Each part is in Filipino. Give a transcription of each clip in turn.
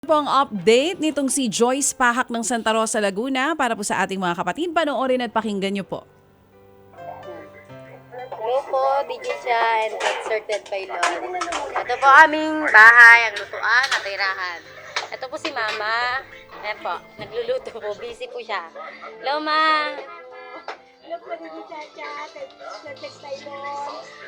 Po ang update nitong si Joyce Pahak ng Santa Rosa, Laguna para po sa ating mga kapatid. Panoorin at pakinggan niyo po. Hello po, DJ Cha and Concerted by Lord. Ito po aming bahay, ang lutuan at tirahan. Ito po si Mama. Ayan po, nagluluto po. Busy po siya. Hello, Ma.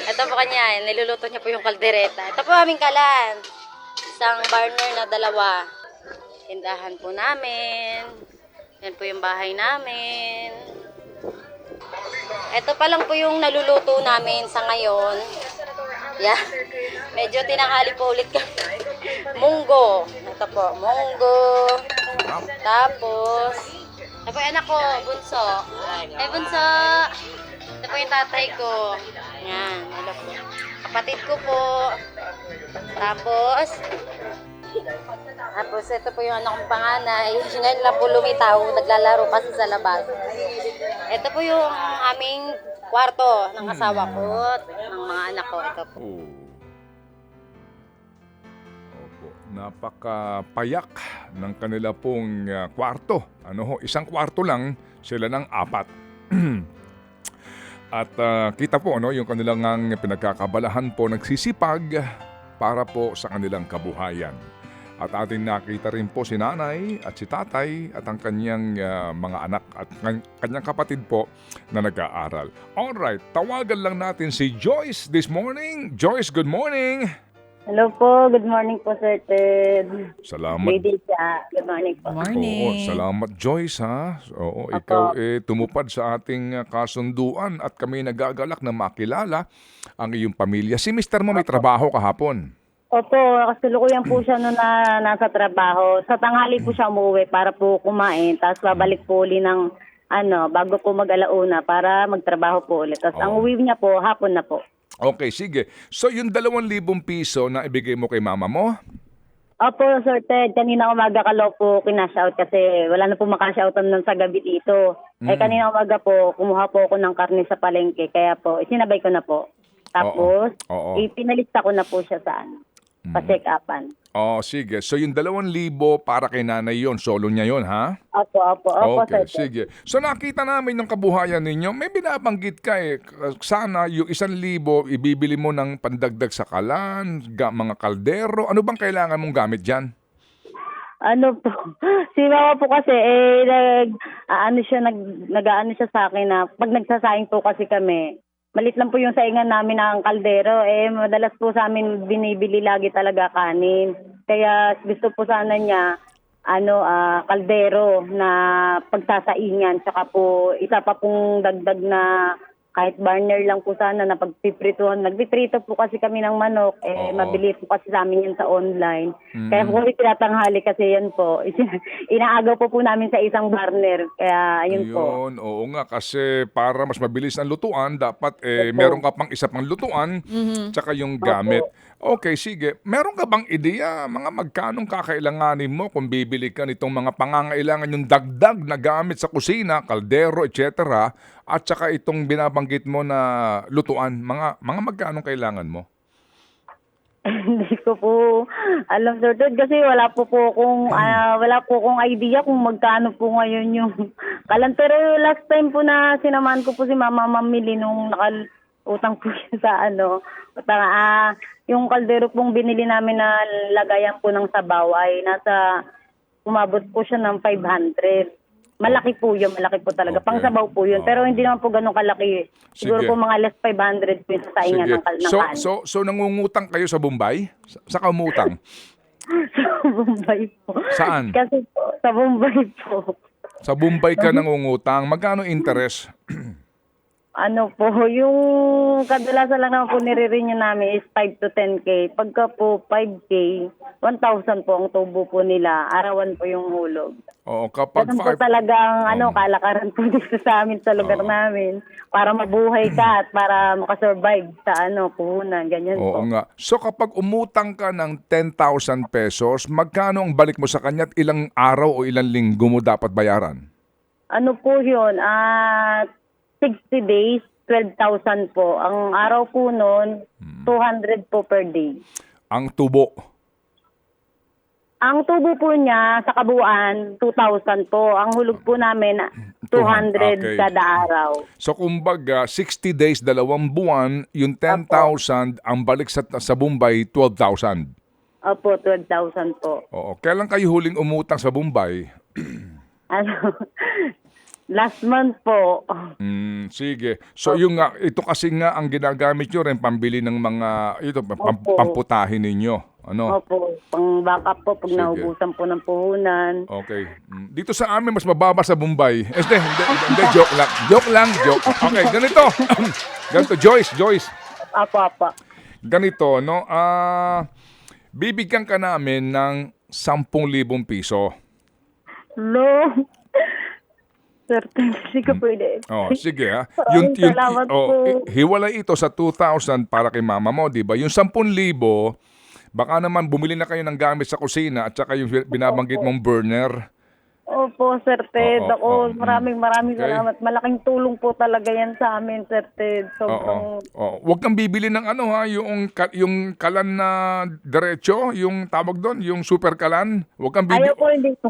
Ito po kanya, niluluto niya po yung kaldereta. Ito po aming kalan. Isang burner na dalawa. Tindahan po namin. Yan po yung bahay namin. Ito pa lang po yung naluluto namin sa ngayon. Yeah. Medyo tinanghali po ulit kami. Munggo. Ito po, munggo. Tapos, ito po yung anak ko, bunso. Ay, bunso. Ito po yung tatay ko. Yan, ano po. Kapatid ko po. Tapos ito po yung anak kong panganay. Ngayon lang po lumitaw. Naglalaro kasi sa labas. Ito po yung aming kwarto ng asawa ko at ng mga anak ko. Ito po. Opo. Napakapayak ng kanila pong kwarto. Isang kwarto lang, sila ng 4. At kita po yung kanilang pinagkakabalahan po nagsisipag para po sa kanilang kabuhayan. At ating nakita rin po si nanay at si tatay at ang kanyang mga anak at kanyang kapatid po na nag-aaral. Alright, tawagan lang natin si Joyce this morning. Joyce, good morning! Hello po, good morning po Sir Ted. Salamat. Lady Cha, good morning po. Morning. Oo, salamat Joyce ha. Oo, ikaw tumupad sa ating kasunduan at kami nagagalak na makilala ang iyong pamilya. Si Mr. mo may trabaho kahapon. Opo, kasalukuyan po siya noon na nasa trabaho. Sa tanghali po siya umuwi para po kumain. Tapos babalik po uli ng bago po mag-alauna para magtrabaho po ulit. Tapos ang uwi niya po, hapon na po. Okay, sige. So yung 2,000 piso na ibigay mo kay mama mo? Opo, Sir Ted, kanina umaga ka po kinash-out kasi wala na po makash-outan nun sa gabi dito. Kanina umaga po, kumuha po ako ng karne sa palengke. Kaya po, isinabay ko na po. Tapos, ipinalista ko na po siya sa pa-check-upan. Sige. So yung 2,000 para kay nanay yon, solo niya yon, ha? Opo, Okay, Sir Ted. sige. So nakita namin yung kabuhayan ninyo. May binabanggit ka sana yung 1,000 ibibili mo ng pandagdag sa kalan, mga kaldero. Ano bang kailangan mong gamit dyan? Ano po, si mama po kasi, nag-aano siya sa akin na pag nagsasaing po kasi kami, malit lang po yung saingan namin ng kaldero. Madalas po sa amin binibili lagi talaga kanin. Kaya gusto po sana niya, kaldero na pagsasaingan. Tsaka po, isa pa pong dagdag na kahit burner lang po sana na pagpiprituhan. Nagpiprito po kasi kami ng manok. Mabili po kasi sa amin yan sa online. Kaya po kami tinatanghali kasi yan po. Inaagaw po namin sa isang burner. Kaya ayun po. Oo nga, kasi para mas mabilis ang lutuan, dapat meron ka pang isa pang lutuan, tsaka yung gamit. Okay, sige. Meron ka bang ideya, mga magkanong kakailanganin mo kung bibili ka nitong mga pangangailangan yung dagdag na gamit sa kusina, kaldero, etc. At saka itong binabanggit mo na lutuan, mga magkanong kailangan mo? Hindi ko po alam, Sir Ted, kasi wala po akong idea kung magkano po ngayon yung kalan. Pero last time po na sinamahan ko po si Mama mamili nung utang po siya sa yung kaldero pong binili namin na lagayan po ng sabaw ay umabot po siya ng 500. Malaki po yun, malaki po talaga. Okay. Pang sabaw po yun. Pero hindi naman po ganun kalaki. Siguro Sige. po mga less 500 po yung sasaingan ng kanin. So nangungutang kayo sa Bombay? Sa umutang? Sa Bombay po. Saan? Kasi po, sa Bombay po. Sa Bombay ka nangungutang. Magkano interest? Yung kadalasan lang naman po nire-renew namin is 5 to 10K. Pagka po 5K, 1,000 po ang tubo po nila. Arawan po yung hulog. Oo, kapag Ganun po talagang kalakaran po dito sa amin sa lugar namin. Para mabuhay ka at para makasurvive sa puhunan. Ganyan Oo po. nga. So kapag umutang ka ng 10,000 pesos, magkano ang balik mo sa kanya at ilang araw o ilang linggo mo dapat bayaran? Ano po yun? 60 days, 12,000 po. Ang araw po noon, 200 po per day. Ang tubo. Ang tubo po niya sa kabuuan, 2,000 po. Ang hulog po namin, 200 Okay. kada araw. So kumbaga, 60 days, 2 buwan, yung 10,000, ang balik sa Bombay, 12,000. Opo, 12,000 po. Oo. Kailan kayo huling umutang sa Bombay? Ano, last month po. Sige. So yung nga, ito kasi nga ang ginagamit nyo rin pambili ng mga, ito, Opo. pamputahin ninyo. Ano? Opo, pang backup po pag Sige. naubusan po ng puhunan. Okay. Dito sa amin, mas mababa sa Bombay. Hindi, joke lang. Joke. Okay, ganito. Ganito, Joyce. Apa. Ganito, no? Bibigyan ka namin ng 10,000 piso. Lo. Sir, hindi ko pwede. Oh, sige ha. Maraming salamat po. Hiwalay ito sa 2,000 para kay mama mo, di ba? Yung 10,000, baka naman bumili na kayo ng gamit sa kusina at saka yung binabanggit mong burner. Opo, Sir Ted. Oo. Maraming Okay. salamat. Malaking tulong po talaga yan sa amin, Sir Ted. Sobrang... Oo. Huwag kang bibili ng ano ha, yung kalan na diretso, yung tawag doon, yung super kalan. Huwag kang bibili. Ayaw po, hindi po.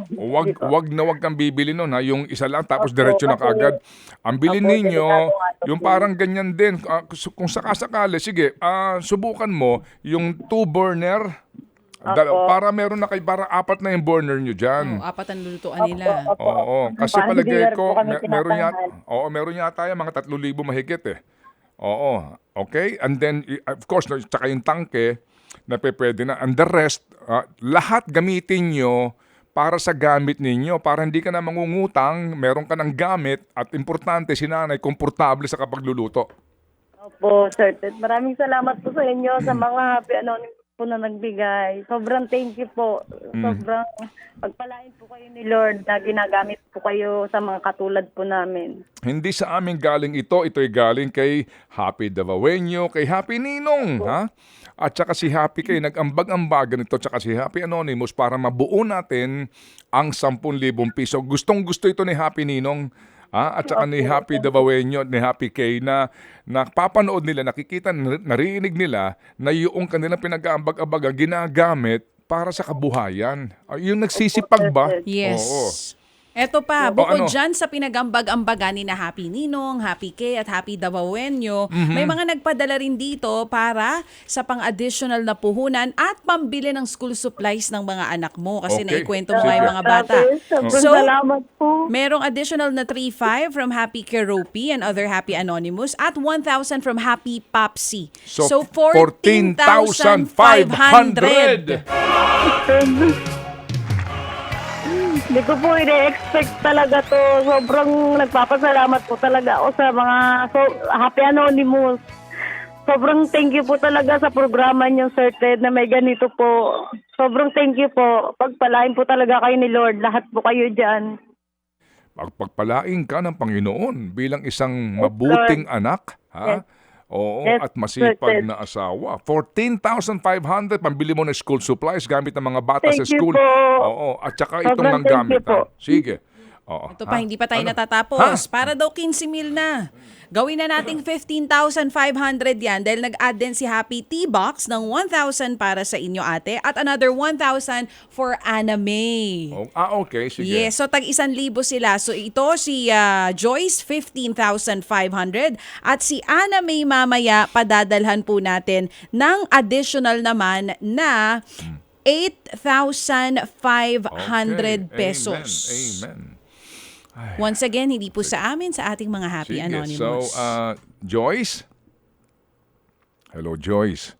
Wag kang bibili noon ha, yung isa lang tapos Opo, diretso na kasi- kaagad. Ang bilhin Opo, ninyo, delikado nga to yung po. parang ganyan din. Kung sakasakali, sige, subukan mo yung 2 burner. Para meron na kayo, para 4 na yung burner nyo dyan. Apat ang lulutuan nila. Opo. Oo, kasi Parang palagay dinner ko, po kami meron yata yan, mga 3,000 mahigit eh. Oo, okay? And then, of course, no, tsaka yung tangke, na pwede na. And the rest, lahat gamitin nyo para sa gamit ninyo. Para hindi ka na mangungutang, meron ka ng gamit, at importante, si nanay, komportable sa kapagluluto. Opo, Sir Ted. Maraming salamat po sa inyo sa mga happy anonymous po na nagbigay. Sobrang thank you po. Sobrang pagpalain po kayo ni Lord na ginagamit po kayo sa mga katulad po namin. Hindi sa amin galing ito'y galing kay Happy Davaoenyo, kay Happy Ninong, ha? At saka si Happy kay nag-ambag-ambagan ito, tsaka si Happy Anonymous para mabuo natin ang 10,000 piso. Gustong-gusto ito ni Happy Ninong, at saka ni Happy Davaoenyo, ni Happy Kay na napapanood nila, nakikita, narinig nila na yung kanilang pinag-aambag-ambagan ginagamit para sa kabuhayan. Yung nagsisipag ba? Yes. Oo. Eto pa, bukod ano? dyan sa pinagambag-ambagan ni na Happy Ninong, Happy K at Happy Davaoenyo, may mga nagpadala rin dito para sa pang-additional na puhunan at pambili ng school supplies ng mga anak mo kasi Okay. naikwento mo nga yung mga bata. Sobrang So, salamat po. merong additional na 3,500 from Happy Keropi and other Happy Anonymous at 1,000 from Happy Popsy. So, 14,500. 14,500. Hindi ko po ine-expect talaga to. Sobrang nagpapasalamat po talaga ako sa mga Happy Anonymous. Sobrang thank you po talaga sa programa niyo, Sir Ted, na may ganito po. Sobrang thank you po. Pagpalain po talaga kayo ni Lord. Lahat po kayo dyan. Pagpagpalain ka ng Panginoon bilang isang mabuting anak, ha? Yes. Oo, Yes, at masipag Sir Ted. na asawa. 14,500 pambili mo ng school supplies gamit ng mga bata sa Thank you school. po. Oo, at saka itong Sobrang ng thank gamit. you po. Sige. Oo. Ito pa, hindi pa tayo Ano? natatapos. Para daw 15,000 na. Gawin na nating 15,500 yan dahil nag-add din si Happy T-Box ng 1,000 para sa inyo ate at another 1,000 for Anna May. Okay, sige. Yes, so tag 1,000 sila. So ito si Joyce 15,500 at si Anna May mamaya padadalhan po natin ng additional naman na 8,500 Okay. pesos. Amen. Once again, hindi po sa amin, sa ating mga Happy Sige. Anonymous. So, Joyce? Hello, Joyce.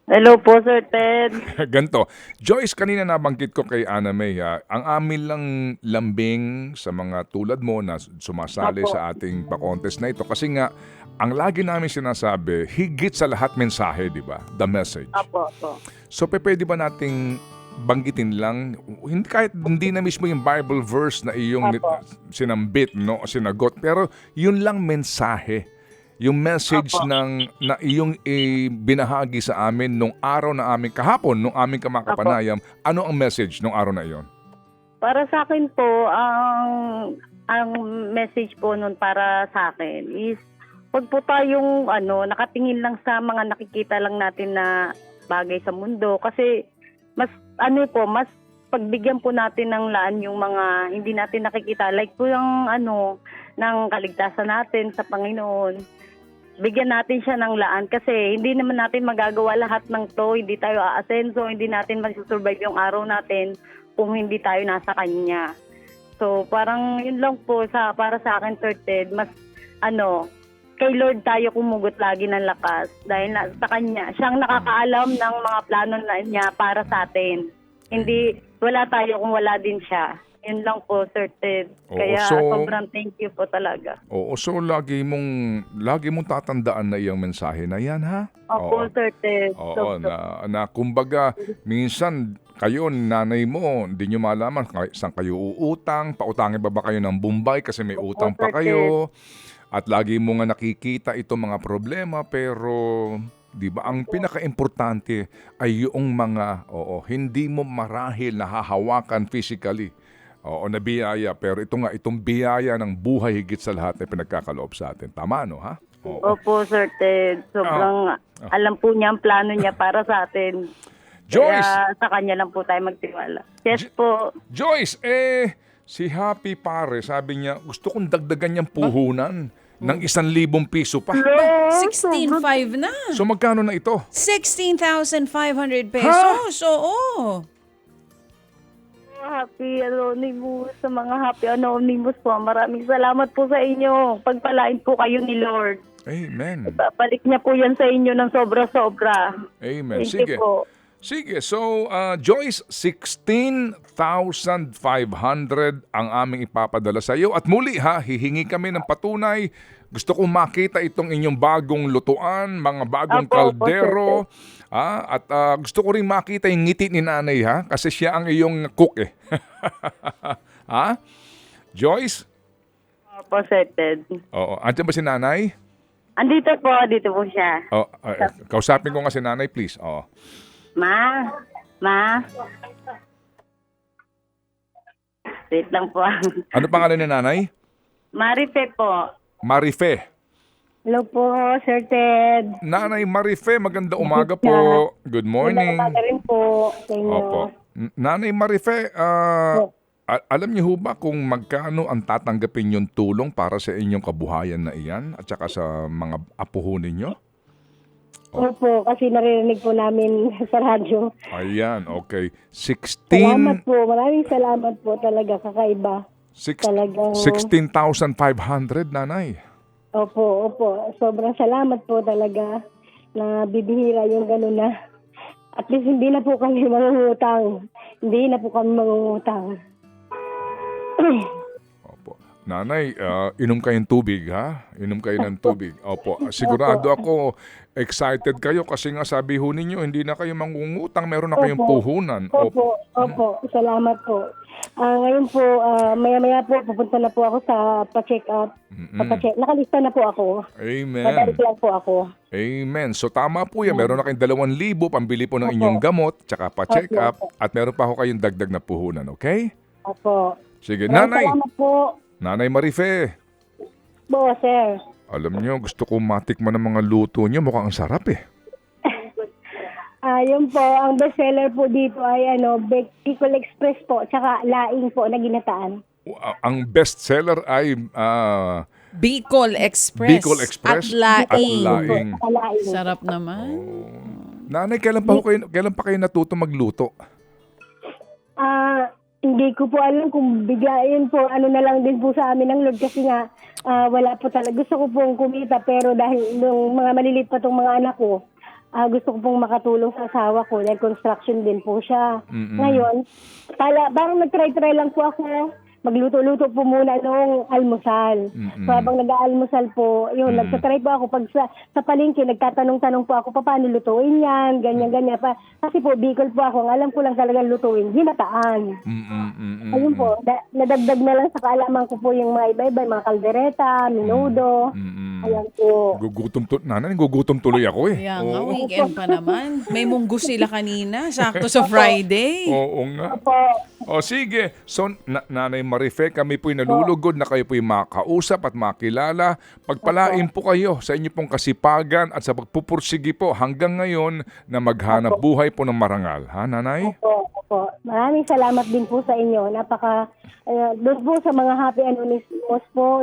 Hello po, Sir Ted. Ganto. Joyce, kanina nabanggit ko kay Anna May, ang amin lang lambing sa mga tulad mo na sumasali Opo. sa ating pa-contest na ito. Kasi nga, ang lagi namin sinasabi, higit sa lahat mensahe, di ba? The message. Apo. So, pwede ba nating banggitin lang, kahit hindi na mismo yung Bible verse na iyong Opo. sinambit, no, sinagot, pero yun lang mensahe. Yung message Opo. na iyong binahagi sa amin nung araw na aming kahapon, nung aming kamakapanayam, ano ang message nung araw na iyon? Para sa akin po, ang message po nun para sa akin is huwag po tayong nakatingin lang sa mga nakikita lang natin na bagay sa mundo kasi mas pagbigyan po natin ng laan yung mga hindi natin nakikita. Like po yung ng kaligtasan natin sa Panginoon. Bigyan natin siya ng laan kasi hindi naman natin magagawa lahat ng to. Hindi tayo aasenso, hindi natin masusurvive yung araw natin kung hindi tayo nasa Kanya. So parang yun lang po para sa akin, Sir Ted, mas kay Lord tayo kumugot lagi ng lakas dahil sa Kanya, siyang nakakaalam ng mga plano niya para sa atin. Hindi, wala tayo kung wala din siya. Yun lang po, Sir Ted. Oo, Kaya so- sobrang thank you po talaga. Oo, so lagi mong tatandaan na iyang mensahe na yan, ha? Opo, Sir Ted. Oo, na kumbaga, minsan kayo, nanay mo, hindi nyo malaman saan kayo uutang, pautangin ba kayo ng Bombay kasi may utang pa Sir kayo. At lagi mo nga nakikita itong mga problema, pero di ba ang pinaka-importante ay yung mga, hindi mo marahil nahahawakan physically. Oo, na biyaya, pero itong biyaya ng buhay higit sa lahat na pinagkakaloob sa atin. Tama, no, ha? Oo. Opo, Sir Ted. Sobrang alam po niya ang plano niya para sa atin. Joyce! Kaya sa Kanya lang po tayo magtiwala. Yes po. Joyce, si Happy pare, sabi niya, gusto kong dagdagan niyang puhunan ng 1,000 piso pa. 16,500 na. So magkano na ito? 16,500 pesos. Oo. Happy Anonymous, sa mga Happy Anonymous po. Maraming salamat po sa inyo. Pagpalain po kayo ni Lord. Amen. Babalik niya po yan sa inyo ng sobra-sobra. Amen. Thank you Sige. po. Sige, so Joyce, 16,500 ang aming ipapadala sa iyo. At muli hihingi kami ng patunay. Gusto kong makita itong inyong bagong lutuan, mga bagong Opo, kaldero. At gusto ko rin makita yung ngiti ni nanay, kasi siya ang iyong cook eh. Ha? Joyce? Opo, Sir Ted. Oo, andyan ba si nanay? Andito po siya. Kausapin ko nga si nanay, please. Oo. Ma. Wait lang po. Ano pangalan ni nanay? Marife po. Marife. Hello po, Sir Ted. Nanay Marife, maganda umaga po. Good morning. Magandang umaga rin po sa inyo. Opo. Nanay Marife, alam niyo ho ba kung magkano ang tatanggapin yung tulong para sa inyong kabuhayan na iyan at saka sa mga apo ho ninyo? Opo, kasi naririnig po namin sa radyo. Ayan, okay. Salamat po. Maraming salamat po talaga. Kakaiba. Talagang- 16,500, nanay. Opo. Sobrang salamat po talaga na bibihira yung gano'n na. At least hindi na po kami mangungutang. Opo. Nanay, inom kayong tubig, ha? Inom kayo ng tubig. Opo. Sigurado ako, excited kayo kasi nga sabi ho ninyo, hindi na kayo mangungutang, meron na kayong puhunan. Opo. Salamat po. Ngayon po, maya-maya po, pupunta na po ako sa pa-check up. Nakalista na po ako. Amen. Babalik lang po ako. Amen. So tama po yan. Meron na kayong 2,000 pambili po ng inyong gamot, tsaka pa-check up, at meron pa ho kayong dagdag na puhunan, okay? Opo. Sige, Maraming nanay. salamat po. Nanay Marife. Po, sir. Alam nyo, gusto kong matikman ng mga luto nyo. Mukhang ang sarap eh. Yun po, ang bestseller po dito ay Bicol Express po, tsaka laing po na ginataan. Ang best seller ay Bicol Express. Bicol Express At at laing. laing. Laing. Sarap naman. Nanay, kailan pa kayo natuto magluto? Hindi ko po alam kung biglain po, na lang din po sa amin ng Lord kasi nga wala po talaga. Gusto ko pong kumita pero dahil nung mga malilit pa tong mga anak ko, gusto ko pong makatulong sa asawa ko dahil construction din po siya. Ngayon, parang nag-try lang po ako. Magluto-luto po muna nung almusal. So habang nag-aalmusal po, nagtatry po ako. Pag sa palengke, nagtatanong-tanong po ako, paano lutuin yan, ganyan-ganyan. Kasi po, Bicol po ako, ang alam ko lang talagang lutuin, ginataan. Ayun po, nadagdag na lang sa kaalaman ko po yung mga iba-iba, mga kaldereta, minudo. Ayan po. Gugutom tuloy ako eh. Kaya nga, Oo. weekend pa naman. May munggo sila kanina. Sakto sa Friday. Oo nga. Opo. O sige, so Nanay Marife, kami po'y nalulugod na kayo po'y makausap at makilala. Pagpalain po kayo sa inyo pong kasipagan at sa pagpupursigi po hanggang ngayon na maghanap buhay po ng marangal. Ha, Nanay? Opo. Maraming salamat din po sa inyo. Doon po sa mga Happy Anonymous po,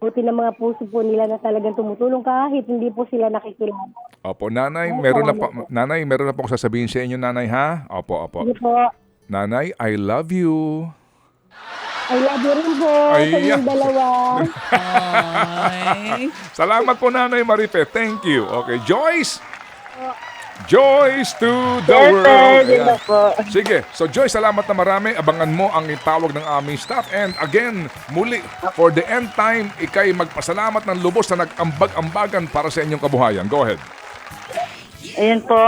buti ng mga puso po nila na talagang tumutulong kahit hindi po sila nakikilala. Opo, Nanay, meron na po akong sasabihin sa inyo, Nanay, ha? Opo. Sige po. Nanay, I love you. I love you rin po sa Ayan. inyong dalawa. Ay. Salamat po, Nanay Marife. Thank you. Okay, Joyce! Joyce to the world! Ayan. Sige, so Joyce, salamat na marami. Abangan mo ang itawag ng aming staff. And again, muli, for the end time, ikay magpasalamat ng lubos na nag-ambag-ambagan para sa inyong kabuhayan. Go ahead. Ayun po,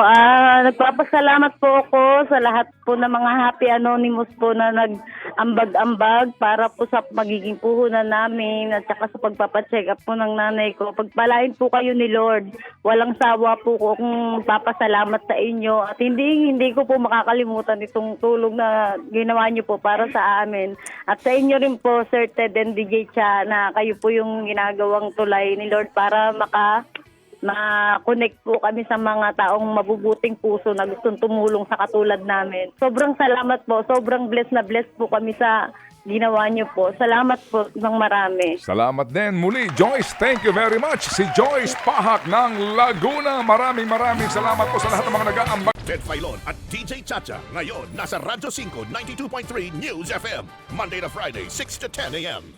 nagpapasalamat po ako sa lahat po ng mga Happy Anonymous po na nag-ambag-ambag para po sa magiging puhunan namin at saka sa pagpapacheck up po ng nanay ko. Pagpalain po kayo ni Lord. Walang sawa po ko kung papasalamat sa inyo at hindi ko po makakalimutan itong tulong na ginawa niyo po para sa amin. At sa inyo rin po, Sir Ted and DJ Cha, na kayo po yung ginagawang tulay ni Lord para ma-connect po kami sa mga taong mabubuting puso na gustong tumulong sa katulad namin. Sobrang salamat po. Sobrang blessed po kami sa ginawa niyo po. Salamat po ng marami. Salamat din muli, Joyce. Thank you very much. Si Joyce Pahak ng Laguna. Maraming salamat po sa lahat ng mga nag-aambag. Ted Filon at DJ Chacha. Ngayon, nasa Radyo 5, 92.3 News FM. Monday to Friday, 6 to 10 a.m.